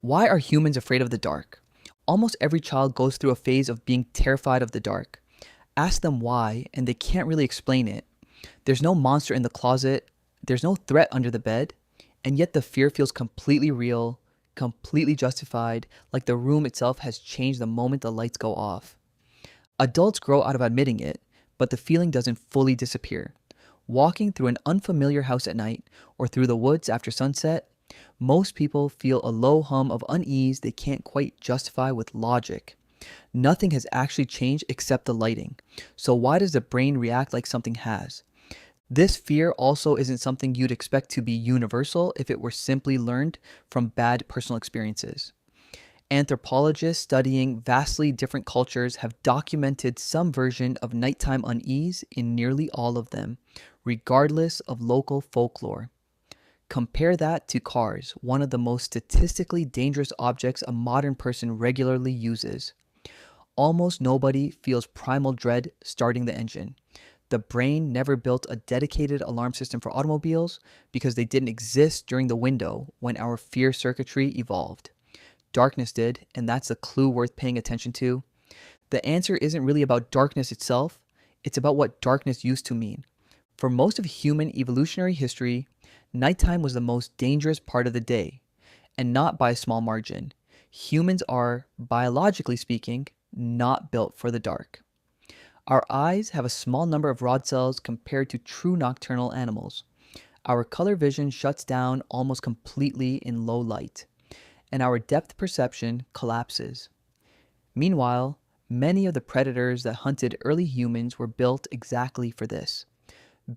Why are humans afraid of the dark? Almost every child goes through a phase of being terrified of the dark. Ask them why, and they can't really explain it. There's no monster in the closet, there's no threat under the bed, and yet the fear feels completely real, completely justified, like the room itself has changed the moment the lights go off. Adults grow out of admitting it, but the feeling doesn't fully disappear. Walking through an unfamiliar house at night or through the woods after sunset, most people feel a low hum of unease they can't quite justify with logic. Nothing has actually changed except the lighting. So why does the brain react like something has? This fear also isn't something you'd expect to be universal if it were simply learned from bad personal experiences. Anthropologists studying vastly different cultures have documented some version of nighttime unease in nearly all of them, regardless of local folklore. Compare that to cars, one of the most statistically dangerous objects a modern person regularly uses. Almost nobody feels primal dread starting the engine. The brain never built a dedicated alarm system for automobiles because they didn't exist during the window when our fear circuitry evolved. Darkness did, and that's a clue worth paying attention to. The answer isn't really about darkness itself, it's about what darkness used to mean. For most of human evolutionary history, nighttime was the most dangerous part of the day, and not by a small margin. Humans are, biologically speaking, not built for the dark. Our eyes have a small number of rod cells compared to true nocturnal animals. Our color vision shuts down almost completely in low light, and our depth perception collapses. Meanwhile, many of the predators that hunted early humans were built exactly for this.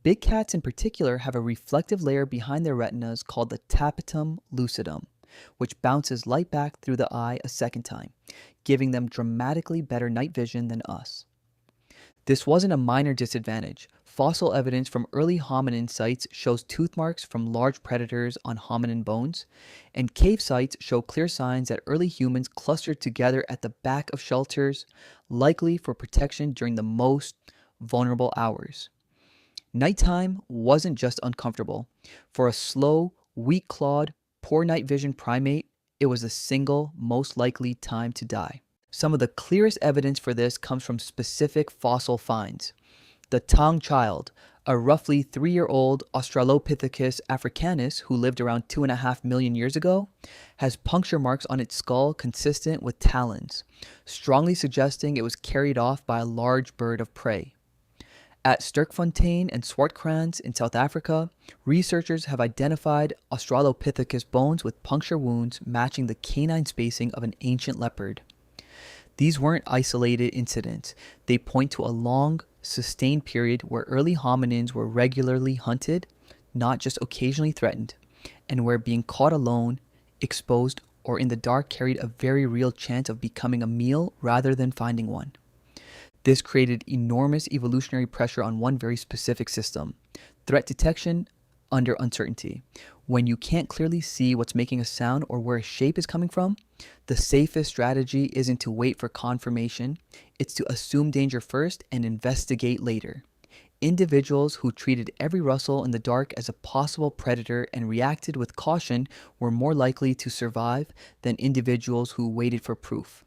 Big cats in particular have a reflective layer behind their retinas called the tapetum lucidum, which bounces light back through the eye a second time, giving them dramatically better night vision than us. This wasn't a minor disadvantage. Fossil evidence from early hominin sites shows tooth marks from large predators on hominin bones, and cave sites show clear signs that early humans clustered together at the back of shelters, likely for protection during the most vulnerable hours. Nighttime wasn't just uncomfortable. For a slow, weak-clawed, poor night vision primate, it was the single most likely time to die. Some of the clearest evidence for this comes from specific fossil finds. The Taung Child, a roughly 3-year-old Australopithecus africanus who lived around 2.5 million years ago, has puncture marks on its skull consistent with talons, strongly suggesting it was carried off by a large bird of prey. At Sterkfontein and Swartkrans in South Africa, researchers have identified Australopithecus bones with puncture wounds matching the canine spacing of an ancient leopard. These weren't isolated incidents. They point to a long, sustained period where early hominins were regularly hunted, not just occasionally threatened, and where being caught alone, exposed, or in the dark carried a very real chance of becoming a meal rather than finding one. This created enormous evolutionary pressure on one very specific system: threat detection under uncertainty. When you can't clearly see what's making a sound or where a shape is coming from, the safest strategy isn't to wait for confirmation, it's to assume danger first and investigate later. Individuals who treated every rustle in the dark as a possible predator and reacted with caution were more likely to survive than individuals who waited for proof.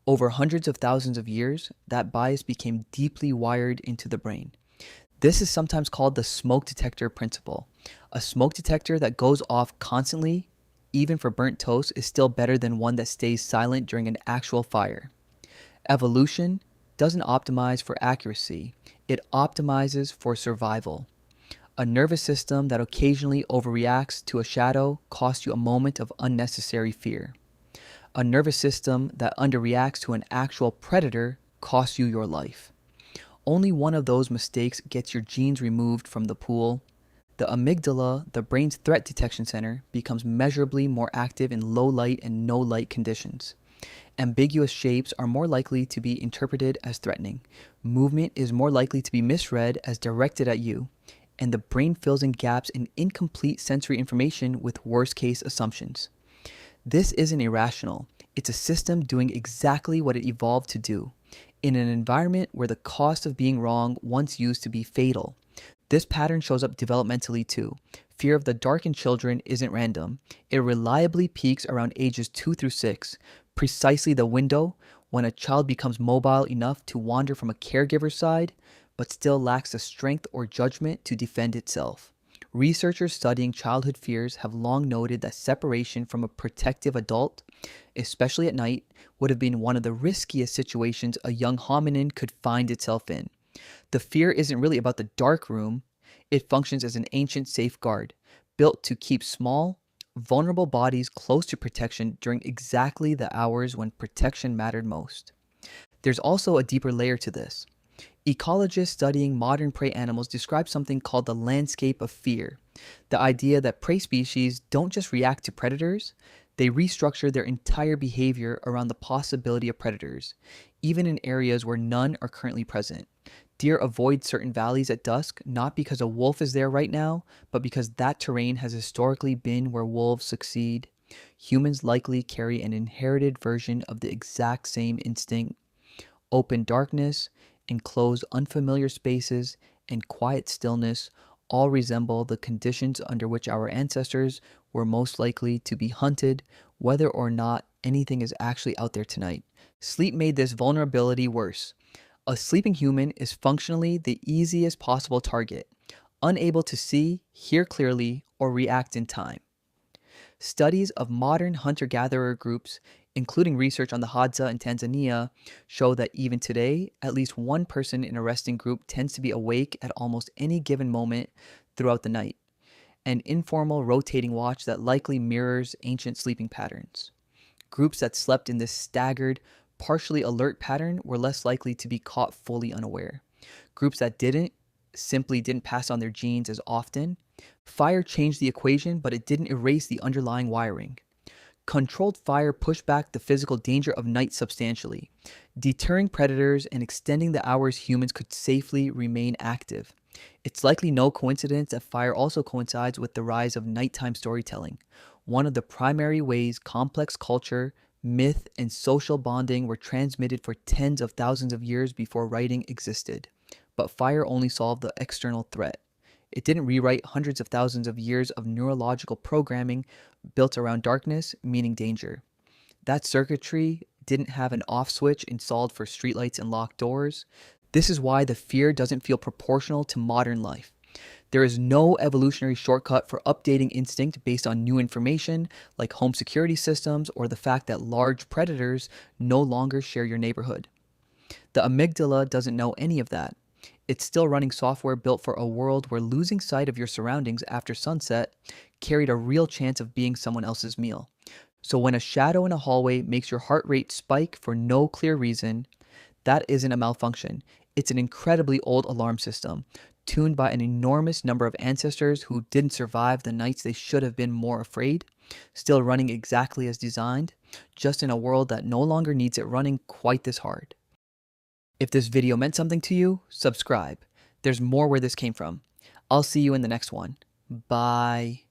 Over hundreds of thousands of years, that bias became deeply wired into the brain. This is sometimes called the smoke detector principle. A smoke detector that goes off constantly, even for burnt toast, is still better than one that stays silent during an actual fire. Evolution doesn't optimize for accuracy, it optimizes for survival. A nervous system that occasionally overreacts to a shadow costs you a moment of unnecessary fear. A nervous system that underreacts to an actual predator costs you your life. Only one of those mistakes gets your genes removed from the pool. The amygdala, the brain's threat detection center, becomes measurably more active in low light and no light conditions. Ambiguous shapes are more likely to be interpreted as threatening. Movement is more likely to be misread as directed at you. And the brain fills in gaps in incomplete sensory information with worst-case assumptions. This isn't irrational. It's a system doing exactly what it evolved to do. In an environment where the cost of being wrong once used to be fatal, This pattern shows up developmentally too. Fear of the dark in children isn't random. It reliably peaks around ages 2 through 6, precisely the window when a child becomes mobile enough to wander from a caregiver's side, but still lacks the strength or judgment to defend itself. Researchers studying childhood fears have long noted that separation from a protective adult, especially at night, would have been one of the riskiest situations a young hominin could find itself in. The fear isn't really about the dark room, it functions as an ancient safeguard, built to keep small, vulnerable bodies close to protection during exactly the hours when protection mattered most. There's also a deeper layer to this. Ecologists studying modern prey animals describe something called the landscape of fear, the idea that prey species don't just react to predators, they restructure their entire behavior around the possibility of predators, even in areas where none are currently present. Deer avoid certain valleys at dusk not because a wolf is there right now, but because that terrain has historically been where wolves succeed. Humans likely carry an inherited version of the exact same instinct. Open darkness, enclosed unfamiliar spaces, and quiet stillness all resemble the conditions under which our ancestors were most likely to be hunted, whether or not anything is actually out there tonight. Sleep made this vulnerability worse. A sleeping human is functionally the easiest possible target, unable to see, hear clearly, or react in time. Studies of modern hunter-gatherer groups, including research on the Hadza in Tanzania, show that even today, at least one person in a resting group tends to be awake at almost any given moment throughout the night, an informal rotating watch that likely mirrors ancient sleeping patterns. Groups that slept in this staggered, partially alert pattern were less likely to be caught fully unaware. Groups that simply didn't pass on their genes as often. Fire changed the equation, but it didn't erase the underlying wiring. Controlled fire pushed back the physical danger of night substantially, deterring predators and extending the hours humans could safely remain active. It's likely no coincidence that fire also coincides with the rise of nighttime storytelling, one of the primary ways complex culture, myth, and social bonding were transmitted for tens of thousands of years before writing existed. But fire only solved the external threat. It didn't rewrite hundreds of thousands of years of neurological programming built around darkness, meaning danger. That circuitry didn't have an off switch installed for streetlights and locked doors. This is why the fear doesn't feel proportional to modern life. There is no evolutionary shortcut for updating instinct based on new information like home security systems or the fact that large predators no longer share your neighborhood. The amygdala doesn't know any of that. It's still running software built for a world where losing sight of your surroundings after sunset carried a real chance of being someone else's meal. So when a shadow in a hallway makes your heart rate spike for no clear reason, that isn't a malfunction. It's an incredibly old alarm system, tuned by an enormous number of ancestors who didn't survive the nights they should have been more afraid, still running exactly as designed, just in a world that no longer needs it running quite this hard. If this video meant something to you, subscribe. There's more where this came from. I'll see you in the next one. Bye.